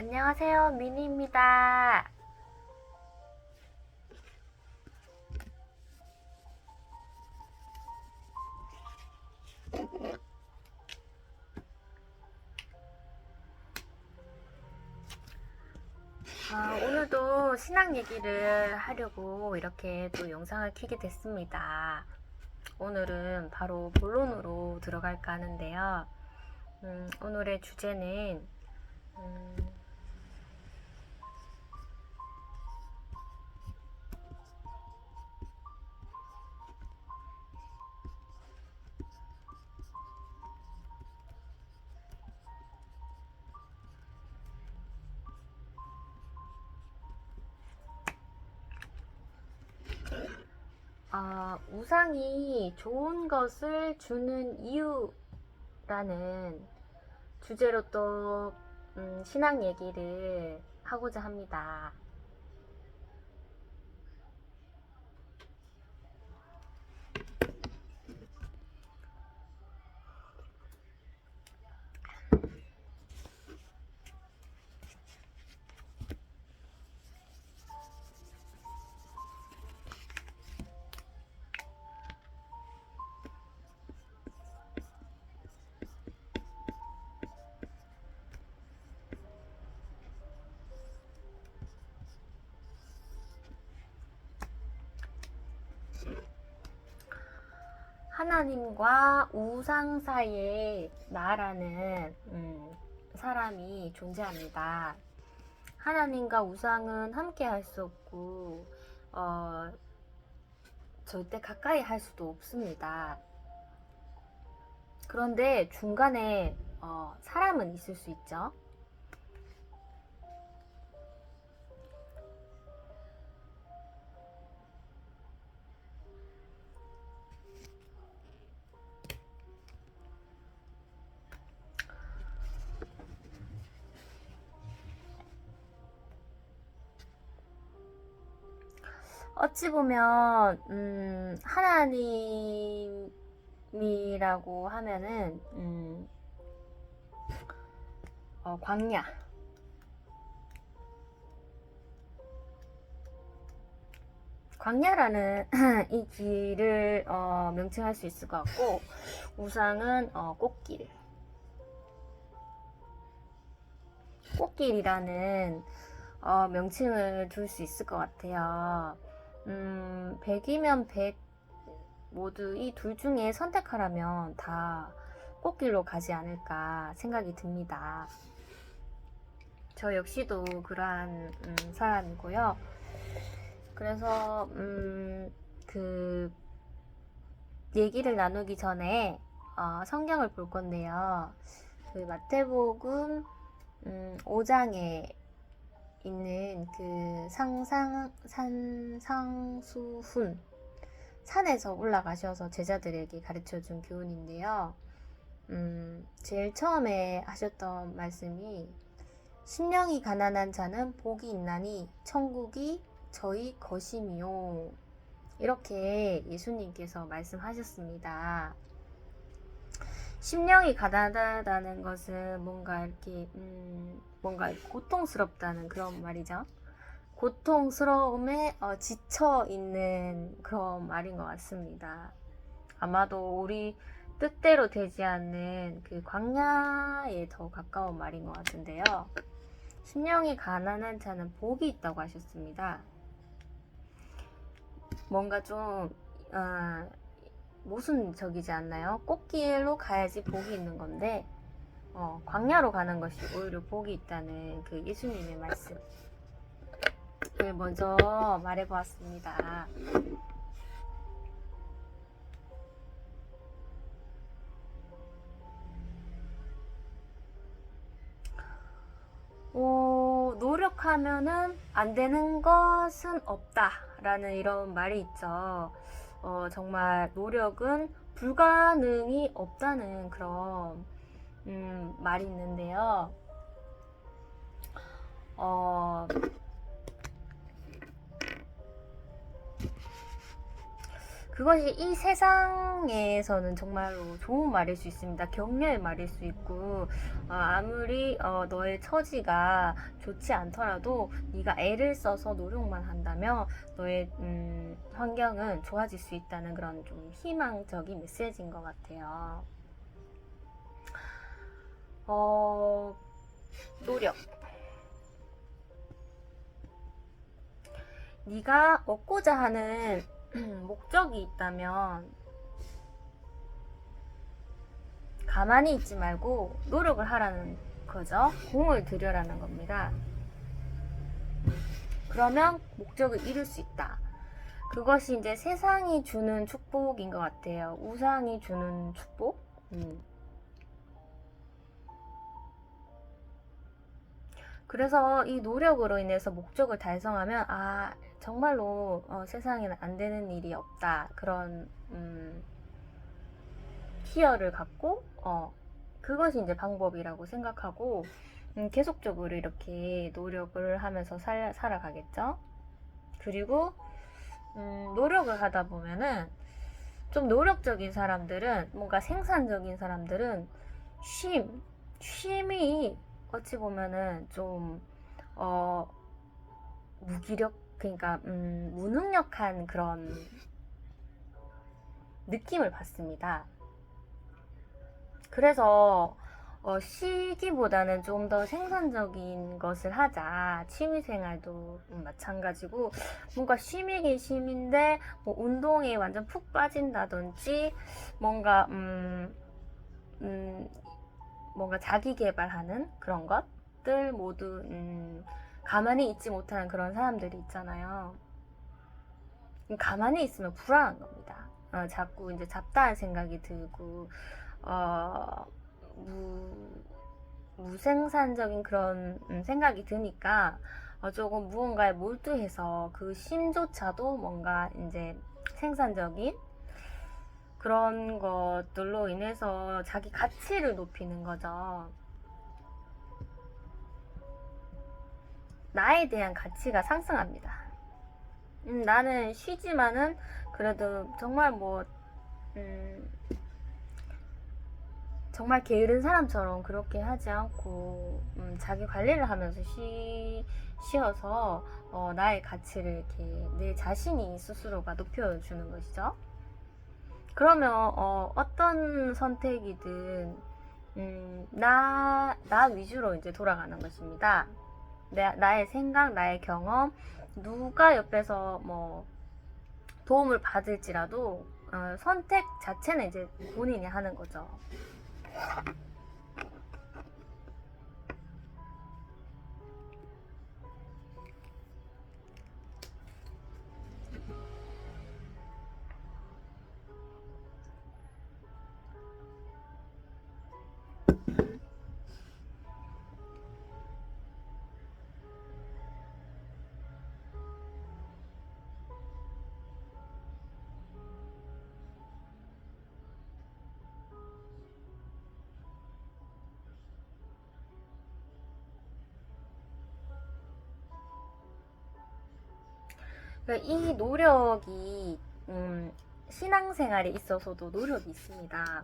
안녕하세요, 미니입니다. 오늘도 신앙 얘기를 하려고 이렇게 또 영상을 켜게 됐습니다. 오늘은 바로 본론으로 들어갈까 하는데요. 오늘의 주제는 우상이 좋은 것을 주는 이유라는 주제로 또 신앙 얘기를 하고자 합니다. 하나님과 우상 사이에 나라는 사람이 존재합니다. 하나님과 우상은 함께 할 수 없고 절대 가까이 할 수도 없습니다. 그런데 중간에 사람은 있을 수 있죠. 어찌 보면 하나님이라고 하면은 광야, 광야라는 이 길을 명칭할 수 있을 것 같고, 우상은 꽃길, 꽃길이라는 명칭을 둘 수 있을 것 같아요. 100이면 100 모두 이 둘 중에 선택하라면 다 꽃길로 가지 않을까 생각이 듭니다. 저 역시도 그러한 사람이고요. 그래서 그 얘기를 나누기 전에 성경을 볼 건데요. 그 마태복음 5장에 있는 그 상수훈 산에서 올라가셔서 제자들에게 가르쳐준 교훈인데요. 제일 처음에 하셨던 말씀이 심령이 가난한 자는 복이 있나니 천국이 저희 것임이요. 이렇게 예수님께서 말씀하셨습니다. 심령이 가난하다는 것은 뭔가 이렇게 뭔가 고통스럽다는 그런 말이죠. 고통스러움에 지쳐 있는 그런 말인 것 같습니다. 아마도 우리 뜻대로 되지 않는 그 광야에 더 가까운 말인 것 같은데요. 심령이 가난한 자는 복이 있다고 하셨습니다. 뭔가 좀 모순적이지 않나요? 꽃길로 가야지 복이 있는 건데 광야로 가는 것이 오히려 복이 있다는 그 예수님의 말씀을 먼저 말해보았습니다. 노력하면은 안 되는 것은 없다라는 이런 말이 있죠. 정말 노력은 불가능이 없다는 그런 말이 있는데요. 그것이 이 세상에서는 정말로 좋은 말일 수 있습니다. 격려의 말일 수 있고, 아무리 너의 처지가 좋지 않더라도 네가 애를 써서 노력만 한다면 너의 환경은 좋아질 수 있다는 그런 좀 희망적인 메시지인 것 같아요. 노력. 네가 얻고자 하는 목적이 있다면 가만히 있지 말고 노력을 하라는 거죠. 공을 들여라는 겁니다. 그러면 목적을 이룰 수 있다. 그것이 이제 세상이 주는 축복인 것 같아요. 우상이 주는 축복? 그래서 이 노력으로 인해서 목적을 달성하면 정말로 세상에는 안 되는 일이 없다. 그런 희열을 갖고 그것이 이제 방법이라고 생각하고 계속적으로 이렇게 노력을 하면서 살아가겠죠. 그리고 노력을 하다 보면은 좀 노력적인 사람들은 뭔가 생산적인 사람들은 쉼이 어찌 보면은 좀 무기력 그러니까 무능력한 그런 느낌을 받습니다. 그래서 쉬기보다는 좀 더 생산적인 것을 하자. 취미생활도 마찬가지고 뭔가 쉼이긴 쉼인데 뭐 운동에 완전 푹 빠진다든지 뭔가 뭔가 자기 개발하는 그런 것들 모두 가만히 있지 못하는 그런 사람들이 있잖아요. 가만히 있으면 불안한 겁니다. 자꾸 이제 잡다한 생각이 들고 무생산적인 그런 생각이 드니까 조금 무언가에 몰두해서 그 쉼조차도 뭔가 이제 생산적인 그런 것들로 인해서 자기 가치를 높이는 거죠. 나에 대한 가치가 상승합니다. 나는 쉬지만은 그래도 정말 정말 게으른 사람처럼 그렇게 하지 않고 자기 관리를 하면서 쉬어서 나의 가치를 이렇게 내 자신이 스스로가 높여주는 것이죠. 그러면 어떤 선택이든 나 위주로 이제 돌아가는 것입니다. 나의 생각, 나의 경험, 누가 옆에서 뭐 도움을 받을지라도 선택 자체는 이제 본인이 하는 거죠. 이 노력이 신앙생활에 있어서도 노력이 있습니다.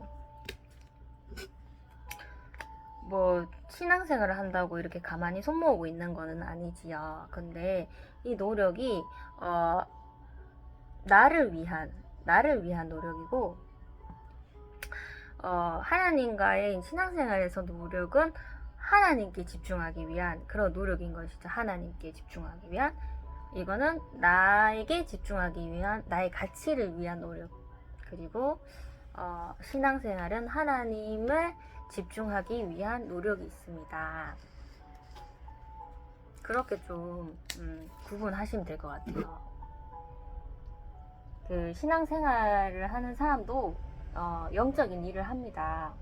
뭐 신앙생활을 한다고 이렇게 가만히 손 모으고 있는 거는 아니지요. 근데 이 노력이 나를 위한 노력이고 하나님과의 신앙생활에서 노력은 하나님께 집중하기 위한 그런 노력인 것이죠. 하나님께 집중하기 위한 이거는 나에게 집중하기 위한 나의 가치를 위한 노력. 그리고 신앙생활은 하나님을 집중하기 위한 노력이 있습니다. 그렇게 좀 구분하시면 될 것 같아요. 그 신앙생활을 하는 사람도 영적인 일을 합니다.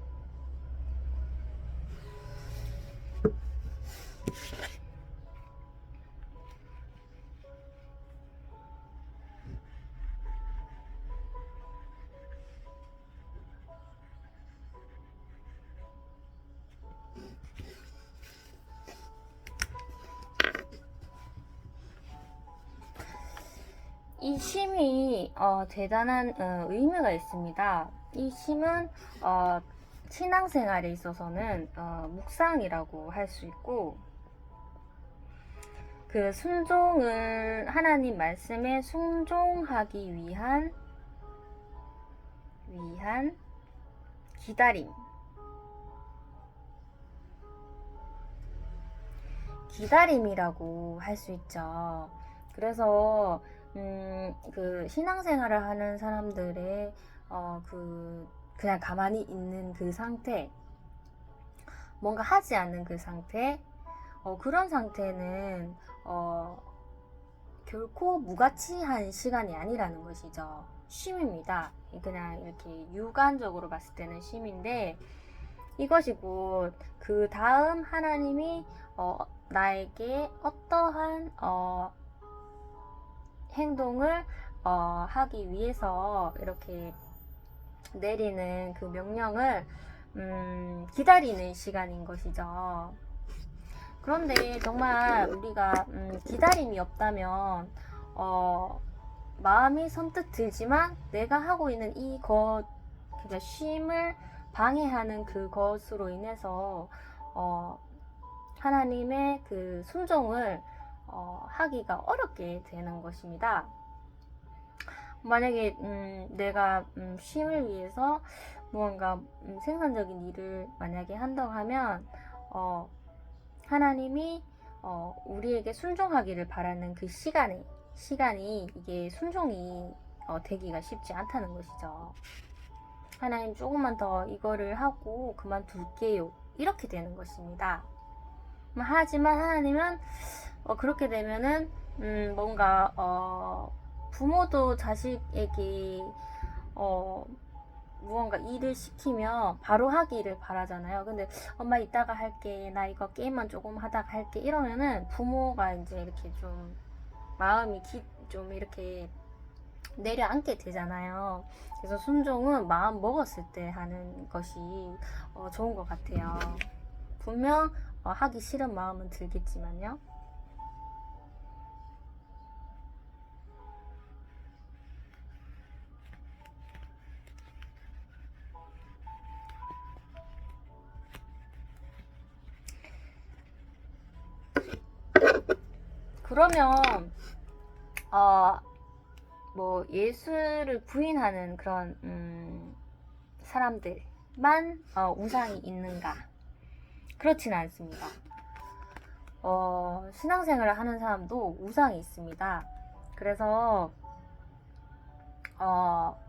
이 쉼이 대단한 의미가 있습니다. 이 쉼은 신앙생활에 있어서는 묵상이라고 할 수 있고, 그 순종을 하나님 말씀에 순종하기 위한 기다림. 기다림이라고 할 수 있죠. 그래서 그 신앙생활을 하는 사람들의 그냥 가만히 있는 그 상태, 뭔가 하지 않는 그 상태, 그런 상태는 결코 무가치한 시간이 아니라는 것이죠. 쉼입니다. 그냥 이렇게 육안적으로 봤을 때는 쉼인데, 이것이 곧 그 다음 하나님이 나에게 어떠한 행동을 하기 위해서 이렇게 내리는 그 명령을 기다리는 시간인 것이죠. 그런데 정말 우리가 기다림이 없다면 마음이 선뜻 들지만 내가 하고 있는 그러니까 쉼을 방해하는 그것으로 인해서 하나님의 그 순종을 하기가 어렵게 되는 것입니다. 만약에 내가 쉼을 위해서 무언가 생산적인 일을 만약에 한다고 하면 하나님이 우리에게 순종하기를 바라는 그 시간이 이게 순종이 되기가 쉽지 않다는 것이죠. 하나님 조금만 더 이거를 하고 그만둘게요. 이렇게 되는 것입니다. 하지만 하나님은 그렇게 되면은 뭔가 부모도 자식에게 무언가 일을 시키면 바로 하기를 바라잖아요. 근데 엄마 이따가 할게, 나 이거 게임만 조금 하다가 할게 이러면은 부모가 이제 이렇게 좀 마음이 좀 이렇게 내려앉게 되잖아요. 그래서 순종은 마음 먹었을 때 하는 것이 좋은 것 같아요. 분명 하기 싫은 마음은 들겠지만요. 그러면 뭐 예수를 부인하는 그런 사람들만 우상이 있는가? 그렇지는 않습니다. 신앙생활을 하는 사람도 우상이 있습니다. 그래서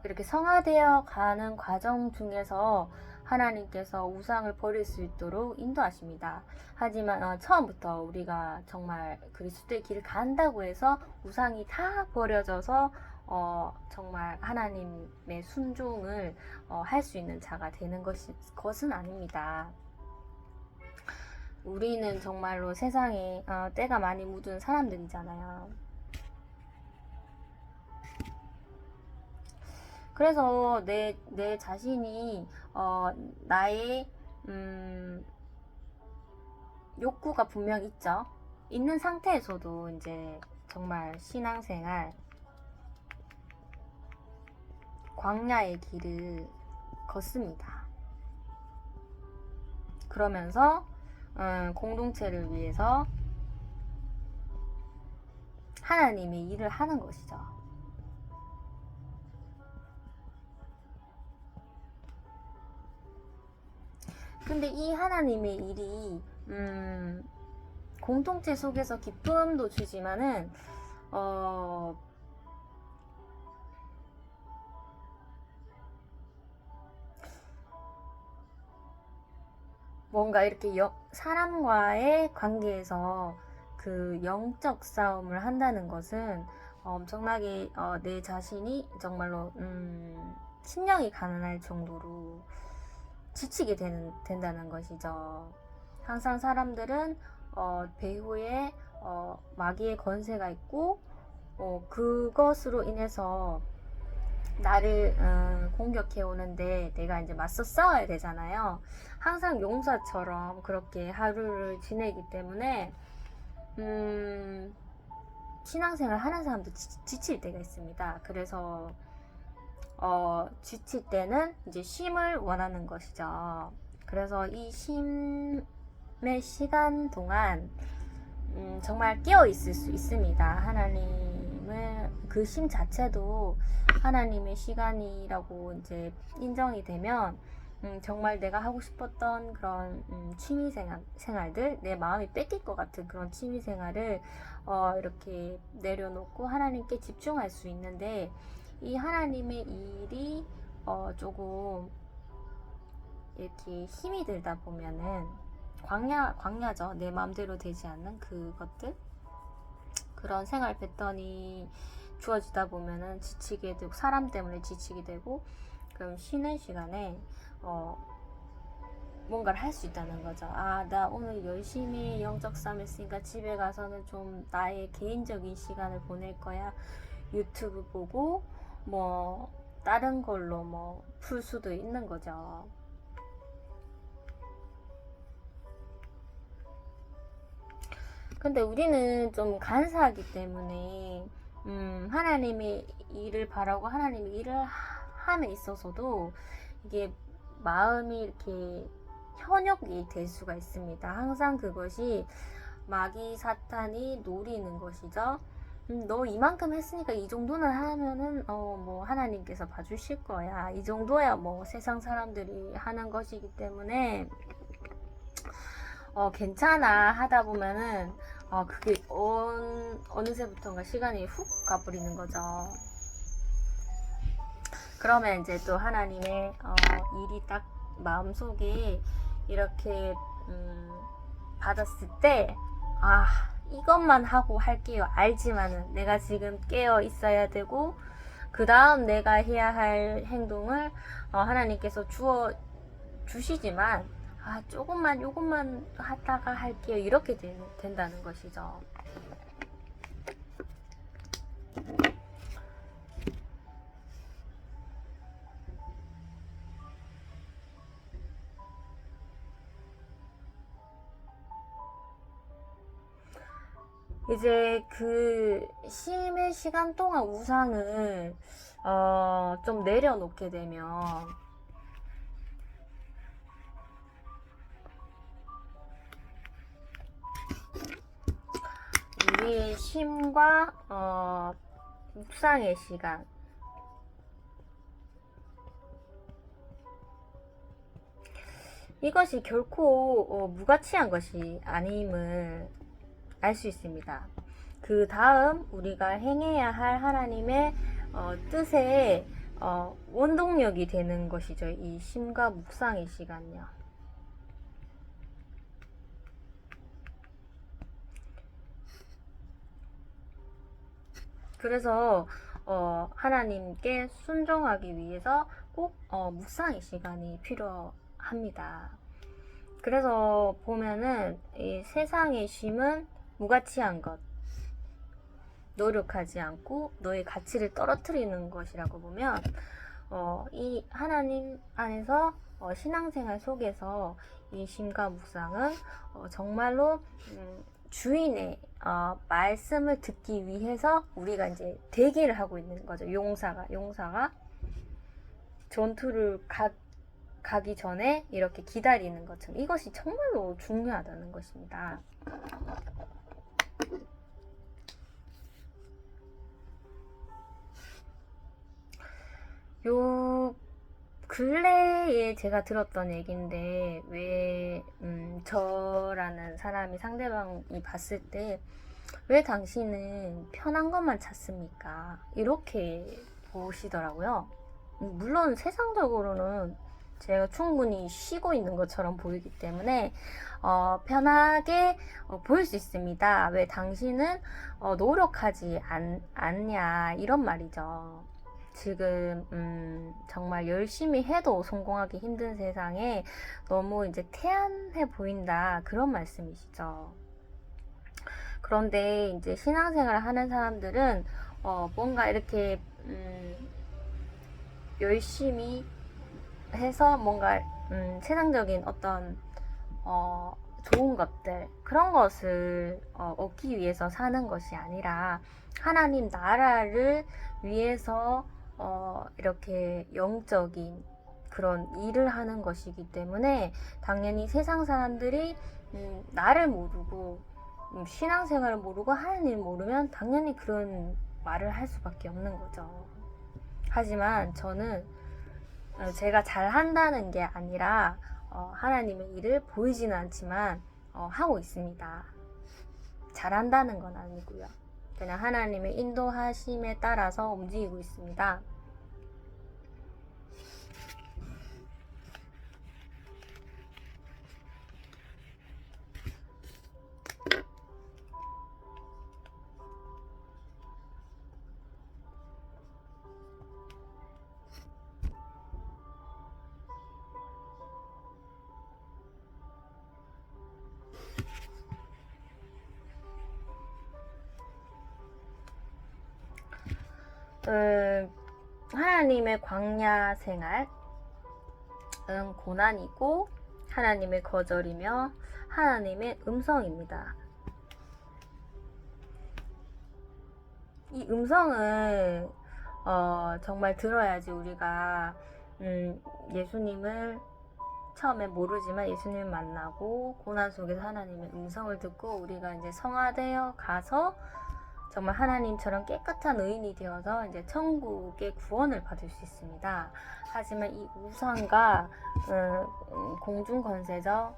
이렇게 성화되어 가는 과정 중에서 하나님께서 우상을 버릴 수 있도록 인도하십니다. 하지만 처음부터 우리가 정말 그리스도의 길을 간다고 해서 우상이 다 버려져서 정말 하나님의 순종을 할 수 있는 자가 되는 것은 아닙니다. 우리는 정말로 세상에 때가 많이 묻은 사람들이잖아요. 그래서 내 자신이 나의 욕구가 분명 있죠. 있는 상태에서도 이제 정말 신앙생활 광야의 길을 걷습니다. 그러면서 공동체를 위해서 하나님의 일을 하는 것이죠. 근데 이 하나님의 일이 공동체 속에서 기쁨도 주지만은 뭔가 이렇게 사람과의 관계에서 그 영적 싸움을 한다는 것은 엄청나게 내 자신이 정말로 심령이 가난할 정도로 지치게 된다는 것이죠. 항상 사람들은 배후에 마귀의 권세가 있고 그것으로 인해서 나를 공격해 오는데 내가 이제 맞서 싸워야 되잖아요. 항상 용사처럼 그렇게 하루를 지내기 때문에 신앙생활 하는 사람도 지칠 때가 있습니다. 그래서 지칠 때는 이제 쉼을 원하는 것이죠. 그래서 이 쉼의 시간 동안 정말 깨어 있을 수 있습니다. 하나님을 그 쉼 자체도 하나님의 시간이라고 이제 인정이 되면 정말 내가 하고 싶었던 그런 취미 생활들, 내 마음이 뺏길 것 같은 그런 취미 생활을 이렇게 내려놓고 하나님께 집중할 수 있는데, 이 하나님의 일이 조금 이렇게 힘이 들다 보면은 광야죠. 내 마음대로 되지 않는 그것들, 그런 생활 패턴이 주어지다 보면은 지치게 되고, 사람 때문에 지치게 되고, 그럼 쉬는 시간에 뭔가를 할 수 있다는 거죠. 아, 나 오늘 열심히 영적 싸움 했으니까 집에 가서는 좀 나의 개인적인 시간을 보낼 거야. 유튜브 보고 뭐 다른 걸로 뭐 풀 수도 있는 거죠. 근데 우리는 좀 간사하기 때문에 하나님의 일을 바라고 하나님의 일을 함에 있어서도 이게 마음이 이렇게 현혹이 될 수가 있습니다. 항상 그것이 마귀 사탄이 노리는 것이죠. 너 이만큼 했으니까 이 정도는 하면은 뭐 하나님께서 봐주실 거야. 이 정도야 뭐 세상 사람들이 하는 것이기 때문에 괜찮아 하다 보면은 그게 어느새부턴가 시간이 훅 가버리는 거죠. 그러면 이제 또 하나님의 일이 딱 마음속에 이렇게 받았을 때, 이것만 하고 할게요. 알지만은 내가 지금 깨어 있어야 되고, 그 다음 내가 해야 할 행동을 하나님께서 주시지만 조금만 요것만 하다가 할게요. 이렇게 된다는 것이죠. 이제 그 쉼의 시간 동안 우상을 좀 내려놓게 되면 우리의 쉼과 묵상의 시간, 이것이 결코 무가치한 것이 아님을 알 수 있습니다. 그 다음 우리가 행해야 할 하나님의 뜻에 원동력이 되는 것이죠. 이 쉼과 묵상의 시간요. 그래서 하나님께 순종하기 위해서 꼭 묵상의 시간이 필요합니다. 그래서 보면은 이 세상의 쉼은 무가치한 것, 노력하지 않고 너의 가치를 떨어뜨리는 것이라고 보면 이 하나님 안에서 신앙생활 속에서 이 쉼과 묵상은 정말로 주인의 말씀을 듣기 위해서 우리가 이제 대기를 하고 있는 거죠. 용사가 전투를 가기 전에 이렇게 기다리는 것처럼, 이것이 정말로 중요하다는 것입니다. 요 근래에 제가 들었던 얘기인데, 왜 저라는 사람이, 상대방이 봤을 때 왜 당신은 편한 것만 찾습니까? 이렇게 보시더라고요. 물론 세상적으로는 제가 충분히 쉬고 있는 것처럼 보이기 때문에 편하게 보일 수 있습니다. 왜 당신은 노력하지 않냐, 이런 말이죠. 지금 정말 열심히 해도 성공하기 힘든 세상에 너무 이제 태연해 보인다, 그런 말씀이시죠. 그런데 이제 신앙생활을 하는 사람들은 뭔가 이렇게 열심히 해서 뭔가 세상적인 어떤 좋은 것들, 그런 것을 얻기 위해서 사는 것이 아니라 하나님 나라를 위해서 이렇게 영적인 그런 일을 하는 것이기 때문에 당연히 세상 사람들이 나를 모르고 신앙생활을 모르고 하나님을 모르면 당연히 그런 말을 할 수밖에 없는 거죠. 하지만 저는 제가 잘한다는 게 아니라 하나님의 일을 보이지는 않지만 하고 있습니다. 잘한다는 건 아니고요. 그냥 하나님의 인도하심에 따라서 움직이고 있습니다. 하나님의 광야 생활은 고난이고 하나님의 거절이며 하나님의 음성입니다. 이 음성을 정말 들어야지 우리가 예수님을 처음에 모르지만 예수님을 만나고 고난 속에서 하나님의 음성을 듣고 우리가 이제 성화되어 가서 정말 하나님처럼 깨끗한 의인이 되어서 이제 천국의 구원을 받을 수 있습니다. 하지만 이 우상과 공중 권세죠.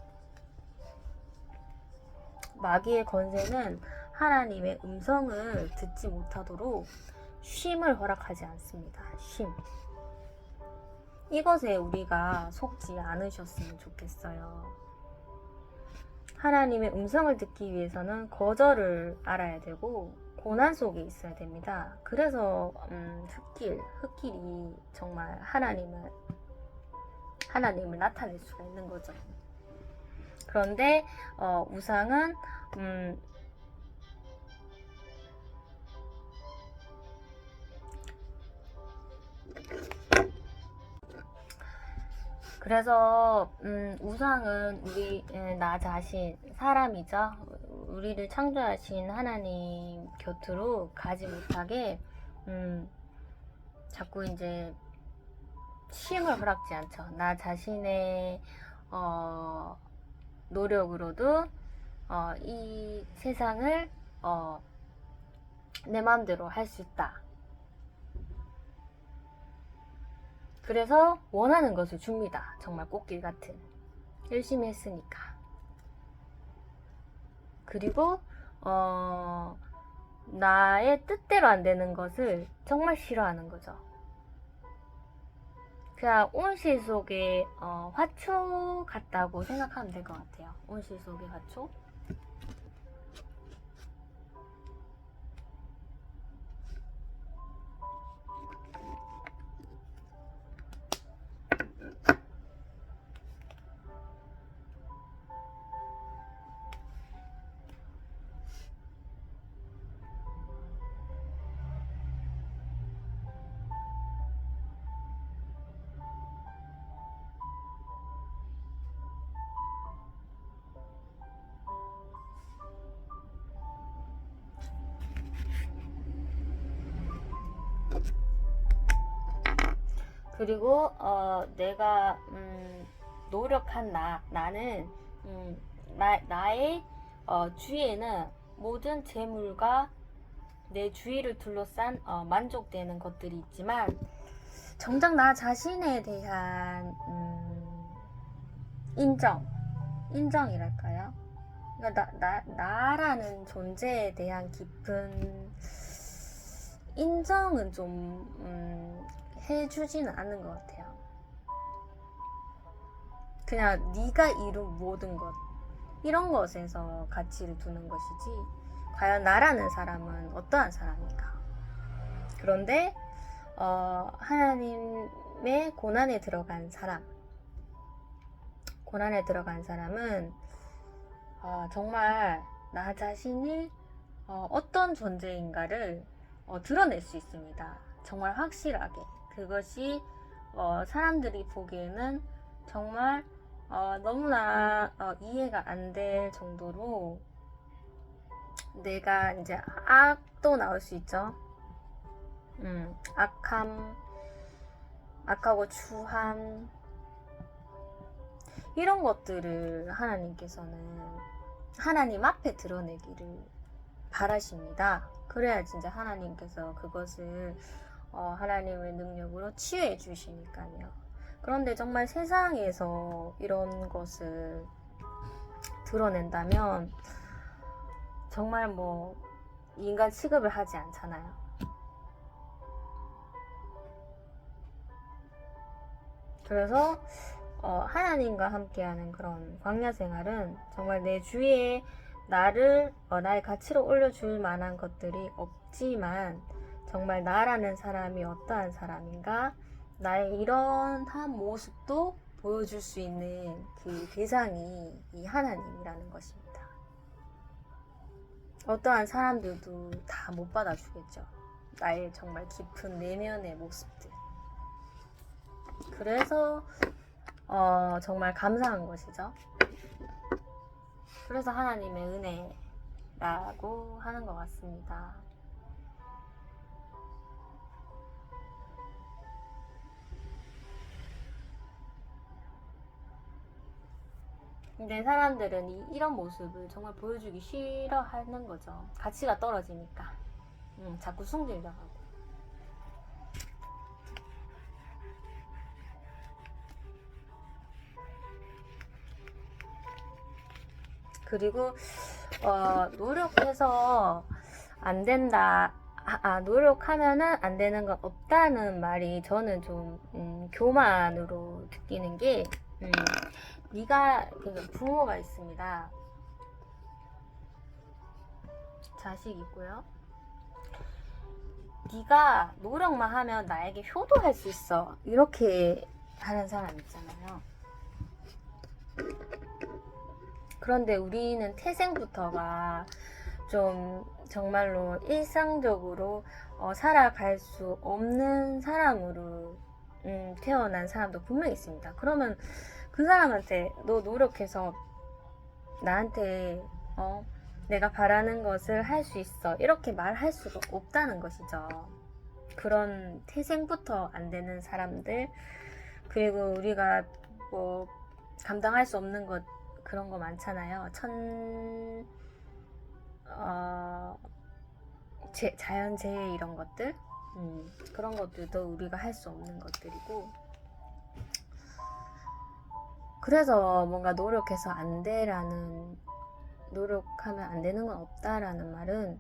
마귀의 권세는 하나님의 음성을 듣지 못하도록 쉼을 허락하지 않습니다. 쉼. 이것에 우리가 속지 않으셨으면 좋겠어요. 하나님의 음성을 듣기 위해서는 거절을 알아야 되고 고난 속에 있어야 됩니다. 그래서 흙길이 정말 하나님을 나타낼 수가 있는 거죠. 그런데 우상은 그래서 우상은 나 자신 사람이죠. 우리를 창조하신 하나님 곁으로 가지 못하게 자꾸 이제 쉼을 허락지 않죠. 나 자신의 노력으로도 이 세상을 내 마음대로 할 수 있다. 그래서 원하는 것을 줍니다. 정말 꽃길 같은. 열심히 했으니까. 그리고 나의 뜻대로 안 되는 것을 정말 싫어하는 거죠. 그냥 온실 속의 화초 같다고 생각하면 될 것 같아요. 온실 속의 화초. 그리고 내가 노력한 나는 나의 주위에는 모든 재물과 내 주위를 둘러싼 만족되는 것들이 있지만 정작 나 자신에 대한 인정이랄까요? 그러니까 나라는 존재에 대한 깊은 인정은 좀 해주지는 않는 것 같아요. 그냥 네가 이룬 모든 것 이런 것에서 가치를 두는 것이지 과연 나라는 사람은 어떠한 사람인가. 그런데 하나님의 고난에 들어간 사람은 정말 나 자신이 어떤 존재인가를 드러낼 수 있습니다. 정말 확실하게. 그것이 사람들이 보기에는 정말 너무나 이해가 안 될 정도로 내가 이제 악도 나올 수 있죠. 악하고 추함, 이런 것들을 하나님께서는 하나님 앞에 드러내기를 바라십니다. 그래야 진짜 하나님께서 그것을 하나님의 능력으로 치유해 주시니까요. 그런데 정말 세상에서 이런 것을 드러낸다면 정말 뭐 인간 취급을 하지 않잖아요. 그래서 하나님과 함께하는 그런 광야 생활은 정말 내 주위에 나의 가치로 올려줄 만한 것들이 없지만 정말 나라는 사람이 어떠한 사람인가, 나의 이러한 모습도 보여줄 수 있는 그 대상이 이 하나님이라는 것입니다. 어떠한 사람들도 다 못 받아주겠죠. 나의 정말 깊은 내면의 모습들. 그래서 정말 감사한 것이죠. 그래서 하나님의 은혜라고 하는 것 같습니다. 근데 사람들은 이런 모습을 정말 보여주기 싫어하는 거죠. 가치가 떨어지니까. 자꾸 숨기려고 하고. 그리고 노력해서 안 된다. 노력하면은 안 되는 건 없다는 말이 저는 좀 교만으로 느끼는 게, 네가 부모가 있습니다. 자식 있고요. 네가 노력만 하면 나에게 효도할 수 있어. 이렇게 하는 사람 있잖아요. 그런데 우리는 태생부터가 좀 정말로 일상적으로 살아갈 수 없는 사람으로 태어난 사람도 분명히 있습니다. 그러면 그 사람한테 너 노력해서 나한테 내가 바라는 것을 할 수 있어, 이렇게 말할 수가 없다는 것이죠. 그런 태생부터 안 되는 사람들, 그리고 우리가 뭐 감당할 수 없는 것, 그런 거 많잖아요. 자연재해 이런 것들, 그런 것들도 우리가 할 수 없는 것들이고, 그래서 뭔가 노력해서 안 돼라는, 노력하면 안 되는 건 없다라는 말은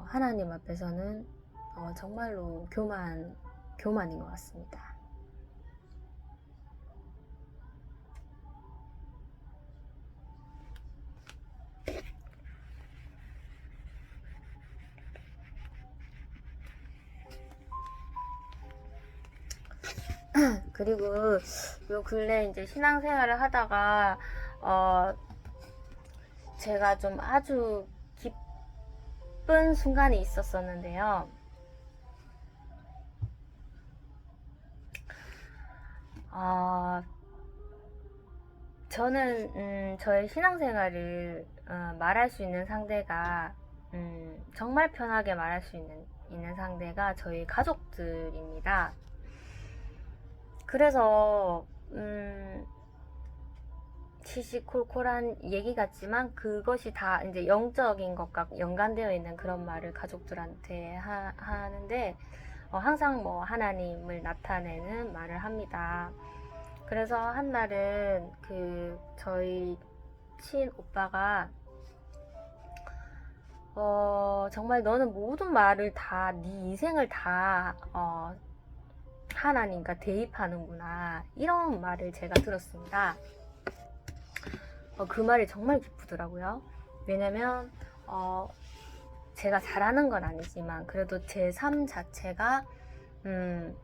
하나님 앞에서는 정말로 교만인 것 같습니다. 그리고 요 근래 이제 신앙생활을 하다가 제가 좀 아주 기쁜 순간이 있었었는데요. 저는 저의 신앙생활을 말할 수 있는 상대가, 정말 편하게 말할 수 있는 상대가 저희 가족들입니다. 그래서 시시콜콜한 얘기 같지만 그것이 다 이제 영적인 것과 연관되어 있는 그런 말을 가족들한테 하는데, 항상 뭐 하나님을 나타내는 말을 합니다. 그래서 한 날은 저희 친오빠가 정말 너는 모든 말을 다, 네 인생을 다 하나님과 대입하는구나, 이런 말을 제가 들었습니다. 그 말이 정말 기쁘더라고요. 왜냐면 제가 잘하는 건 아니지만 그래도 제 삶 자체가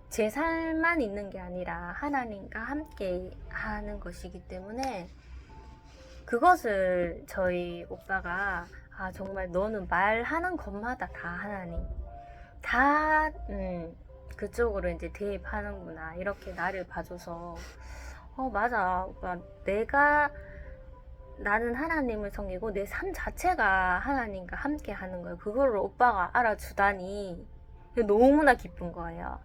제 삶만 있는 게 아니라 하나님과 함께 하는 것이기 때문에, 그것을 저희 오빠가 정말 너는 말하는 것마다 다 하나님, 다 그쪽으로 이제 대입하는구나, 이렇게 나를 봐줘서 맞아. 그러니까 내가 나는 하나님을 섬기고 내 삶 자체가 하나님과 함께 하는 거예요. 그거를 오빠가 알아주다니 너무나 기쁜 거예요.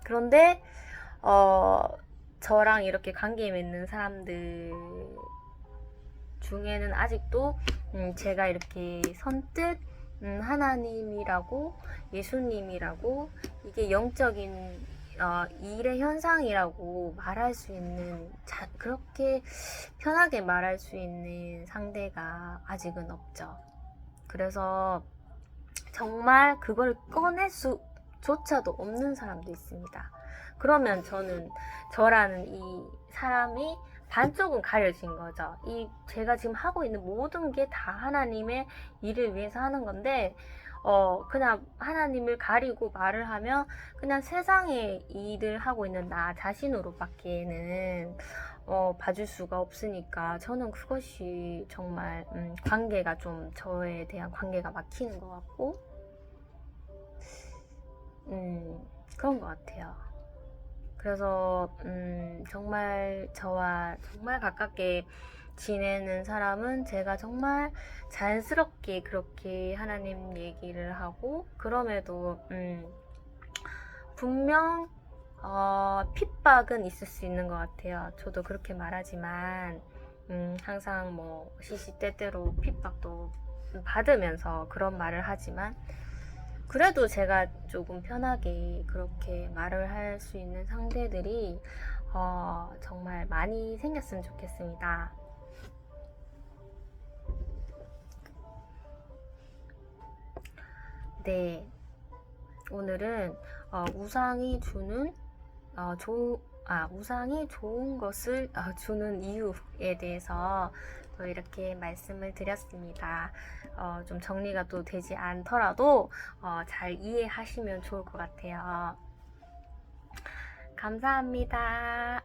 그런데 저랑 이렇게 관계 맺는 사람들 중에는 아직도 제가 이렇게 선뜻 하나님이라고 예수님이라고 이게 영적인 일의 현상이라고 말할 수 있는 그렇게 편하게 말할 수 있는 상대가 아직은 없죠. 그래서 정말 그걸 꺼낼 수조차도 없는 사람도 있습니다. 그러면 저라는 이 사람이 반쪽은 가려진 거죠. 제가 지금 하고 있는 모든 게 다 하나님의 일을 위해서 하는 건데, 그냥 하나님을 가리고 말을 하면 그냥 세상의 일을 하고 있는 나 자신으로밖에는 봐줄 수가 없으니까 저는 그것이 정말 관계가 좀 저에 대한 관계가 막히는 것 같고 그런 것 같아요. 그래서 정말 저와 정말 가깝게 지내는 사람은 제가 정말 자연스럽게 그렇게 하나님 얘기를 하고 그럼에도 분명 핍박은 있을 수 있는 것 같아요. 저도 그렇게 말하지만 항상 뭐 시시때때로 핍박도 받으면서 그런 말을 하지만 그래도 제가 조금 편하게 그렇게 말을 할 수 있는 상대들이 정말 많이 생겼으면 좋겠습니다. 네, 오늘은 우상이 우상이 좋은 것을 주는 이유에 대해서 또 이렇게 말씀을 드렸습니다. 좀 정리가 또 되지 않더라도 잘 이해하시면 좋을 것 같아요. 감사합니다.